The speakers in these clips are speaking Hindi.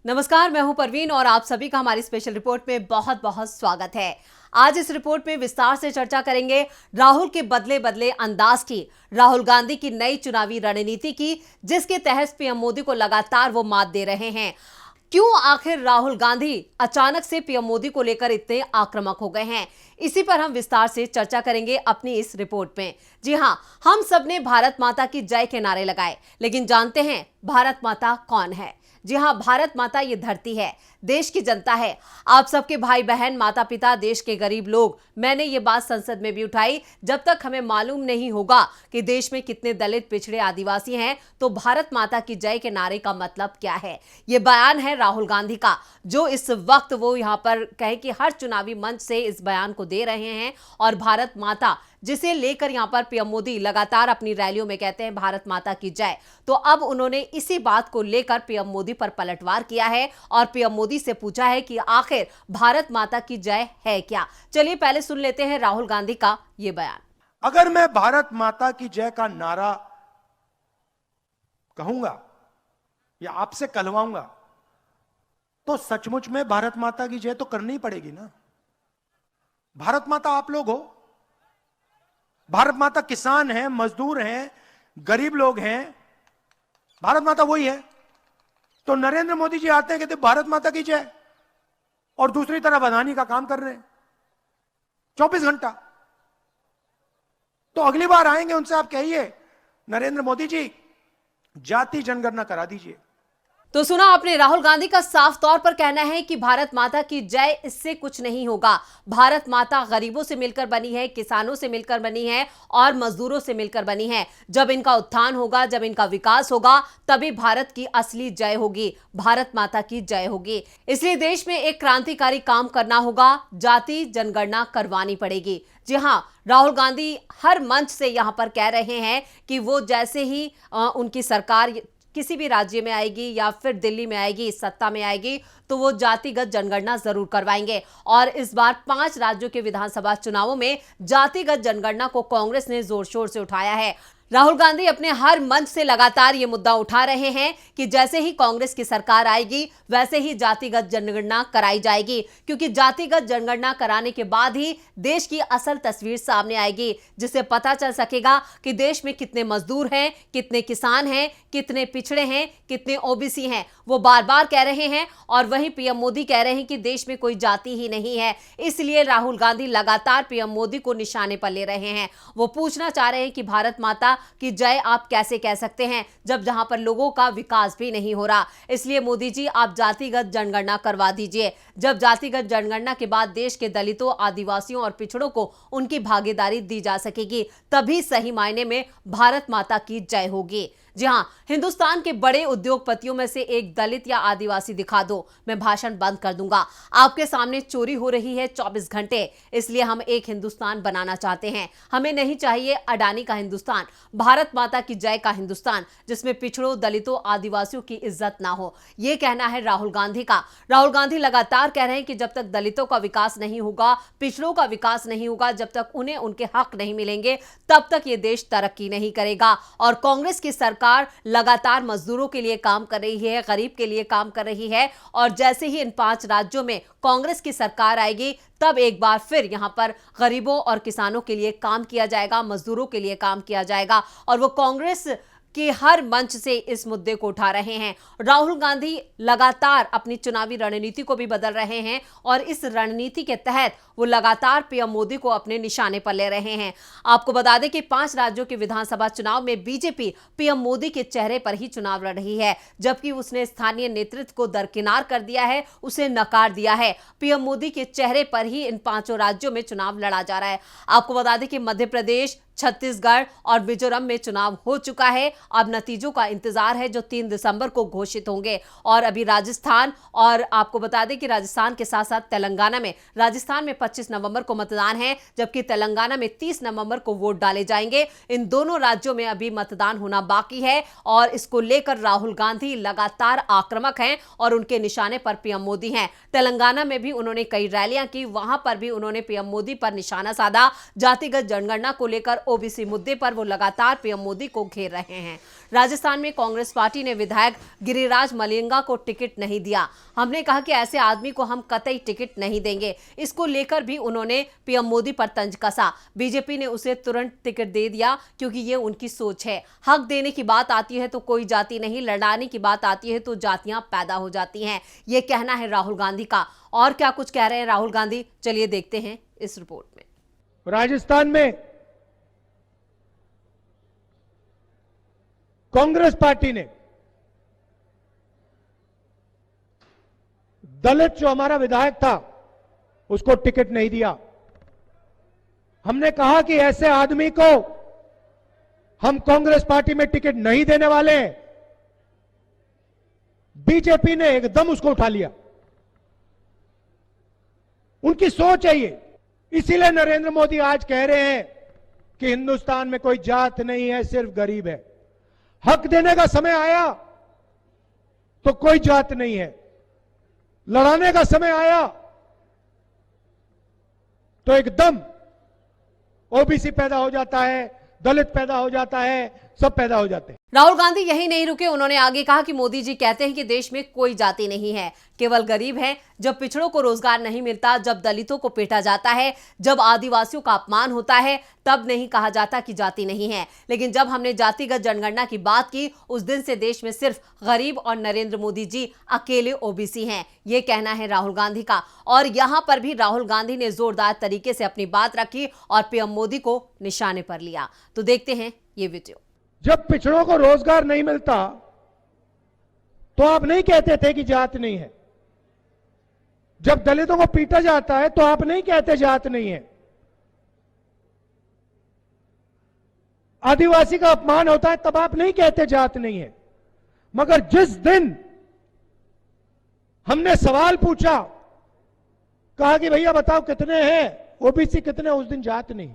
नमस्कार, मैं हूं परवीन और आप सभी का हमारी स्पेशल रिपोर्ट में बहुत बहुत स्वागत है। आज इस रिपोर्ट में विस्तार से चर्चा करेंगे राहुल के बदले बदले अंदाज की, राहुल गांधी की नई चुनावी रणनीति की, जिसके तहत पीएम मोदी को लगातार वो मात दे रहे हैं। क्यों आखिर राहुल गांधी अचानक से पीएम मोदी को लेकर इतने आक्रामक हो गए हैं, इसी पर हम विस्तार से चर्चा करेंगे अपनी इस रिपोर्ट में। जी हां, हम सबने भारत माता की जय के नारे लगाए, लेकिन जानते हैं भारत माता कौन है? जी हां, भारत माता ये धरती है, देश की जनता है, आप सबके भाई बहन, माता पिता, देश के गरीब लोग। मैंने ये बात संसद में भी उठाई, जब तक हमें मालूम नहीं होगा कि देश में कितने दलित, पिछड़े, आदिवासी हैं, तो भारत माता की जय के नारे का मतलब क्या है? ये बयान है राहुल गांधी का, जो इस वक्त वो यहां पर कहे कि हर चुनावी मंच से इस बयान को दे रहे हैं। और भारत माता, जिसे लेकर यहां पर पीएम मोदी लगातार अपनी रैलियों में कहते हैं भारत माता की जय, तो अब उन्होंने इसी बात को लेकर पीएम मोदी पर पलटवार किया है और पीएम मोदी से पूछा है कि आखिर भारत माता की जय है क्या। चलिए पहले सुन लेते हैं राहुल गांधी का यह बयान। अगर मैं भारत माता की जय का नारा कहूंगा या आपसे कहलवाऊंगा, तो सचमुच में भारत माता की जय तो करनी ही पड़ेगी ना। भारत माता आप लोग हो, भारत माता किसान हैं, मजदूर हैं, गरीब लोग हैं, भारत माता वही है। तो नरेंद्र मोदी जी आते हैं, कहते भारत माता की जय, और दूसरी तरफ अदानी का काम कर रहे हैं 24 घंटा। तो अगली बार आएंगे उनसे आप कहिए, नरेंद्र मोदी जी जाति जनगणना करा दीजिए। तो सुना आपने, राहुल गांधी का साफ तौर पर कहना है कि भारत माता की जय, इससे कुछ नहीं होगा। भारत माता गरीबों से मिलकर बनी है, किसानों से मिलकर बनी है और मजदूरों से मिलकर बनी है। जब इनका उत्थान होगा, जब इनका विकास होगा, तभी भारत की असली जय होगी, भारत माता की जय होगी। इसलिए देश में एक क्रांतिकारी काम करना होगा, जाति जनगणना करवानी पड़ेगी। जी हां, राहुल गांधी हर मंच से यहां पर कह रहे हैं कि वो जैसे ही उनकी सरकार किसी भी राज्य में आएगी या फिर दिल्ली में आएगी, सत्ता में आएगी, तो वो जातिगत जनगणना जरूर करवाएंगे। और इस बार 5 राज्यों के विधानसभा चुनावों में जातिगत जनगणना को कांग्रेस ने जोर शोर से उठाया है। राहुल गांधी अपने हर मंच से लगातार ये मुद्दा उठा रहे हैं कि जैसे ही कांग्रेस की सरकार आएगी, वैसे ही जातिगत जनगणना कराई जाएगी, क्योंकि जातिगत जनगणना कराने के बाद ही देश की असल तस्वीर सामने आएगी, जिससे पता चल सकेगा कि देश में कितने मजदूर हैं, कितने किसान हैं, कितने पिछड़े हैं, कितने ओबीसी हैं। वो बार बार कह रहे हैं और वहीं पीएम मोदी कह रहे हैं कि देश में कोई जाति ही नहीं है। इसलिए राहुल गांधी लगातार पीएम मोदी को निशाने पर ले रहे हैं। वो पूछना चाह रहे हैं कि भारत माता की जय आप कैसे कह सकते हैं, जब जहां पर लोगों का विकास भी नहीं हो रहा। इसलिए मोदी जी, आप जातिगत जनगणना करवा दीजिए। जब जातिगत जनगणना के बाद देश के दलितों, आदिवासियों और पिछड़ों को उनकी भागीदारी दी जा सकेगी, तभी सही मायने में भारत माता की जय होगी। जी हां, हिंदुस्तान के बड़े उद्योगपतियों में से एक दलित या आदिवासी दिखा दो, मैं भाषण बंद कर दूंगा। आपके सामने चोरी हो रही है 24 घंटे, इसलिए हम एक हिंदुस्तान बनाना चाहते हैं। हमें नहीं चाहिए अडानी का हिंदुस्तान, भारत माता की जय का हिंदुस्तान, जिसमें पिछड़ों, दलितों, आदिवासियों की इज्जत ना हो। यह कहना है राहुल गांधी का। राहुल गांधी लगातार कह रहे हैं कि जब तक दलितों का विकास नहीं होगा, पिछड़ों का विकास नहीं होगा, जब तक उन्हें उनके हक नहीं मिलेंगे, तब तक ये देश तरक्की नहीं करेगा। और कांग्रेस की सरकार लगातार मजदूरों के लिए काम कर रही है, गरीब के लिए काम कर रही है। और जैसे ही इन 5 राज्यों में कांग्रेस की सरकार आएगी, तब एक बार फिर यहां पर गरीबों और किसानों के लिए काम किया जाएगा, मजदूरों के लिए काम किया जाएगा। और वो कांग्रेस कि हर मंच से इस मुद्दे को उठा रहे हैं। राहुल गांधी लगातार अपनी चुनावी रणनीति को भी बदल रहे हैं और इस रणनीति के तहत वो लगातार पीएम मोदी को अपने निशाने पर ले रहे हैं। आपको बता दें कि 5 राज्यों के विधानसभा चुनाव में बीजेपी पीएम मोदी के चेहरे पर ही चुनाव लड़ रही है, जबकि उसने स्थानीय नेतृत्व को दरकिनार कर दिया है, उसे नकार दिया है। पीएम मोदी के चेहरे पर ही इन 5 राज्यों में चुनाव लड़ा जा रहा है। आपको बता दें कि मध्य प्रदेश, छत्तीसगढ़ और मिजोरम में चुनाव हो चुका है। अब नतीजों का इंतजार है जो 3 दिसंबर को घोषित होंगे। और अभी राजस्थान, और आपको बता दें कि राजस्थान के साथ साथ तेलंगाना में, राजस्थान में 25 नवंबर को मतदान है, जबकि तेलंगाना में 30 नवंबर को वोट डाले जाएंगे। इन दोनों राज्यों में अभी मतदान होना बाकी है और इसको लेकर राहुल गांधी लगातार आक्रामक हैं और उनके निशाने पर पीएम मोदी हैं। तेलंगाना में भी उन्होंने कई रैलियां की, वहां पर भी उन्होंने पीएम मोदी पर निशाना साधा। जातिगत जनगणना को लेकर ओबीसी मुद्दे पर वो लगातार पीएम मोदी को घेर रहे हैं। राजस्थान में कांग्रेस पार्टी ने विधायक गिरिराज मलिंगा को टिकट नहीं दिया। हमने कहा कि ऐसे आदमी को हम कतई टिकट नहीं देंगे। इसको लेकर भी उन्होंने पीएम मोदी पर तंज कसा। बीजेपी ने उसे तुरंत टिकट दे दिया क्योंकि ये उनकी सोच है। हक देने की बात आती है तो कोई जाति नहीं, लड़ाने की बात आती है तो जातियां पैदा हो जाती हैं। ये कहना है राहुल गांधी का। और क्या कुछ कह रहे हैं राहुल गांधी, चलिए देखते हैं इस रिपोर्ट में। राजस्थान में कांग्रेस पार्टी ने दलित जो हमारा विधायक था उसको टिकट नहीं दिया। हमने कहा कि ऐसे आदमी को हम कांग्रेस पार्टी में टिकट नहीं देने वाले हैं। बीजेपी ने एकदम उसको उठा लिया। उनकी सोच है ये। इसीलिए नरेंद्र मोदी आज कह रहे हैं कि हिंदुस्तान में कोई जात नहीं है, सिर्फ गरीब है। हक देने का समय आया तो कोई जात नहीं है, लड़ाने का समय आया तो एकदम ओबीसी पैदा हो जाता है, दलित पैदा हो जाता है, सब पैदा हो जाते हैं। राहुल गांधी यही नहीं रुके, उन्होंने आगे कहा कि मोदी जी कहते हैं कि देश में कोई जाति नहीं है, केवल गरीब है। जब पिछड़ों को रोजगार नहीं मिलता, जब दलितों को पीटा जाता है, जब आदिवासियों का अपमान होता है, तब नहीं कहा जाता कि जाति नहीं है। लेकिन जब हमने जातिगत जनगणना की बात की, उस दिन से देश में सिर्फ गरीब और नरेंद्र मोदी जी अकेले ओबीसी हैं। ये कहना है राहुल गांधी का। और यहां पर भी राहुल गांधी ने जोरदार तरीके से अपनी बात रखी और पीएम मोदी को निशाने पर लिया। तो देखते हैं ये वीडियो। जब पिछड़ों को रोजगार नहीं मिलता तो आप नहीं कहते थे कि जात नहीं है। जब दलितों को पीटा जाता है तो आप नहीं कहते जात नहीं है। आदिवासी का अपमान होता है तब आप नहीं कहते जात नहीं है। मगर जिस दिन हमने सवाल पूछा, कहा कि भैया बताओ कितने हैं ओबीसी, कितने, उस दिन जात नहीं।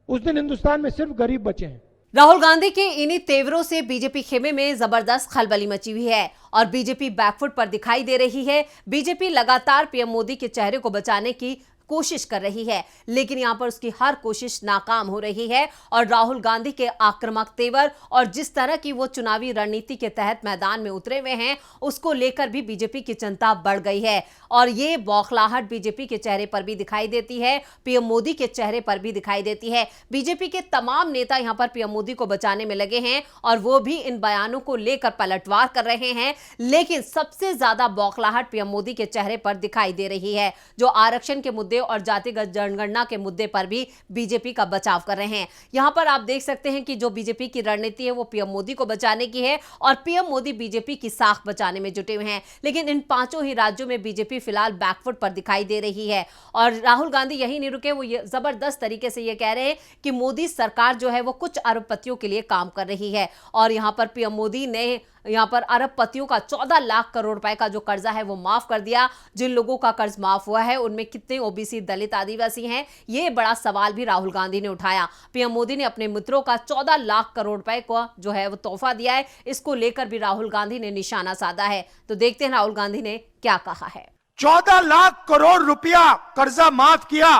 उस दिन हिंदुस्तान में सिर्फ गरीब बचे हैं। राहुल गांधी के इन्हीं तेवरों से बीजेपी खेमे में जबरदस्त खलबली मची हुई है और बीजेपी बैकफुट पर दिखाई दे रही है। बीजेपी लगातार पीएम मोदी के चेहरे को बचाने की कोशिश कर रही है, लेकिन यहां पर उसकी हर कोशिश नाकाम हो रही है। और राहुल गांधी के आक्रामक तेवर और जिस तरह की वो चुनावी रणनीति के तहत मैदान में उतरे हुए हैं, उसको लेकर भी बीजेपी की चिंता बढ़ गई है। और ये बौखलाहट बीजेपी के चेहरे पर भी दिखाई देती है, पीएम मोदी के चेहरे पर भी दिखाई देती है। बीजेपी के तमाम नेता यहां पर पीएम मोदी को बचाने में लगे हैं और वो भी इन बयानों को लेकर पलटवार कर रहे हैं। लेकिन सबसे ज्यादा बौखलाहट पीएम मोदी के चेहरे पर दिखाई दे रही है, जो आरक्षण के मुद्दे और जातिगत जनगणना के मुद्दे पर भी बीजेपी का बचाव कर रहे हैं। यहां पर आप देख सकते हैं कि जो बीजेपी की रणनीति है वो पीएम मोदी को बचाने की है और पीएम मोदी बीजेपी की साख बचाने में जुटे हुए हैं। लेकिन इन पांचों ही राज्यों में बीजेपी फिलहाल बैकफुट पर दिखाई दे रही है। और राहुल गांधी यही नहीं रुके, वो ये जबरदस्त तरीके से ये कह रहे हैं कि मोदी सरकार जो है वो कुछ अरबपतियों के लिए काम कर रही है। और यहां पर पीएम मोदी ने यहां पर अरबपतियों का 14 लाख करोड़ रुपए का जो कर्जा है वो माफ कर दिया। जिन लोगों का कर्ज माफ हुआ है उनमें कितने ओबीसी, दलित, आदिवासी हैं, ये बड़ा सवाल भी राहुल गांधी ने उठाया। पीएम मोदी ने अपने मित्रों का 14 लाख करोड़ रुपए को जो है वो तोहफा दिया है। इसको लेकर भी राहुल गांधी ने निशाना साधा है। तो देखते हैं राहुल गांधी ने क्या कहा है। 14 लाख करोड़ रुपया कर्जा माफ किया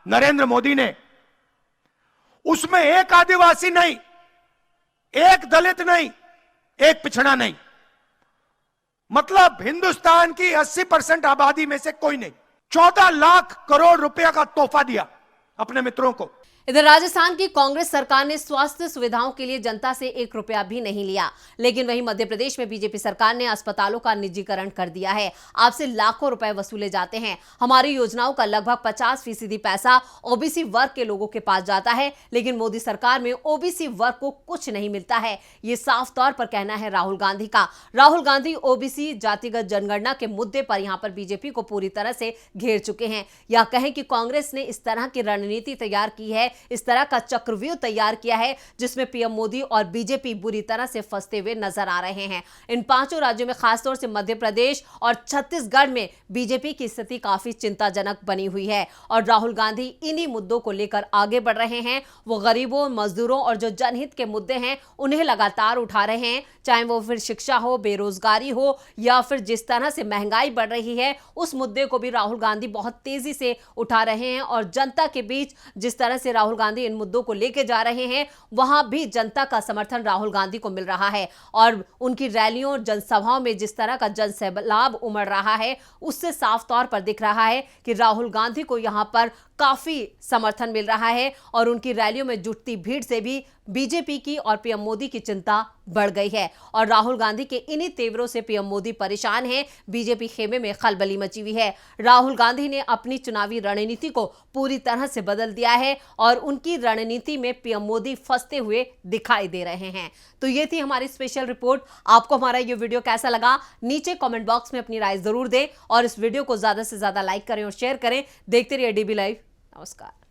नरेंद्र मोदी ने। उसमें एक आदिवासी नहीं, एक दलित नहीं, एक पिछड़ा नहीं, मतलब हिंदुस्तान की 80% आबादी में से कोई नहीं। 14 लाख करोड़ रुपया का तोहफा दिया अपने मित्रों को। इधर राजस्थान की कांग्रेस सरकार ने स्वास्थ्य सुविधाओं के लिए जनता से 1 रुपया भी नहीं लिया। लेकिन वहीं मध्य प्रदेश में बीजेपी सरकार ने अस्पतालों का निजीकरण कर दिया है। आपसे लाखों रुपए वसूले जाते हैं। हमारी योजनाओं का लगभग 50% पैसा ओबीसी वर्ग के लोगों के पास जाता है, लेकिन मोदी सरकार में ओबीसी वर्ग को कुछ नहीं मिलता है। ये साफ तौर पर कहना है राहुल गांधी का। राहुल गांधी ओबीसी जातिगत जनगणना के मुद्दे पर यहां पर बीजेपी को पूरी तरह से घेर चुके हैं। या कहें कि कांग्रेस ने इस तरह की रणनीति तैयार की है, इस तरह का चक्रव्यूह तैयार किया है जिसमें पीएम मोदी और बीजेपी बुरी तरह से फंसते हुए नजर आ रहे हैं। इन पांचों राज्यों में खासतौर से मध्य प्रदेश और छत्तीसगढ़ में बीजेपी की स्थिति काफी चिंताजनक बनी हुई है और राहुल गांधी इन्हीं मुद्दों को लेकर आगे बढ़ रहे हैं। वो गरीबों, मजदूरों और जो जनहित के मुद्दे हैं उन्हें लगातार उठा रहे हैं, चाहे वो फिर शिक्षा हो, बेरोजगारी हो या फिर जिस तरह से महंगाई बढ़ रही है, उस मुद्दे को भी राहुल गांधी बहुत तेजी से उठा रहे हैं। और जनता के बीच जिस तरह से राहुल गांधी इन मुद्दों को लेकर जा रहे हैं वहां भी जनता का समर्थन राहुल गांधी को मिल रहा है और उनकी रैलियों और जनसभाओं में जिस तरह का जनसैलाब उमड़ रहा है उससे साफ तौर पर दिख रहा है कि राहुल गांधी को यहां पर काफी समर्थन मिल रहा है और उनकी रैलियों में जुटती भीड़ से भी बीजेपी की और पीएम मोदी की चिंता बढ़ गई है और राहुल गांधी के इन्हीं तेवरों से पीएम मोदी परेशान हैं। बीजेपी खेमे में खलबली मची हुई है। राहुल गांधी ने अपनी चुनावी रणनीति को पूरी तरह से बदल दिया है और उनकी रणनीति में पीएम मोदी फंसते हुए दिखाई दे रहे हैं। तो ये थी हमारी स्पेशल रिपोर्ट। आपको हमारा ये वीडियो कैसा लगा नीचे कमेंट बॉक्स में अपनी राय जरूर दें और इस वीडियो को ज्यादा से ज्यादा लाइक करें और शेयर करें। देखते रहिए डीबी लाइव। नमस्कार।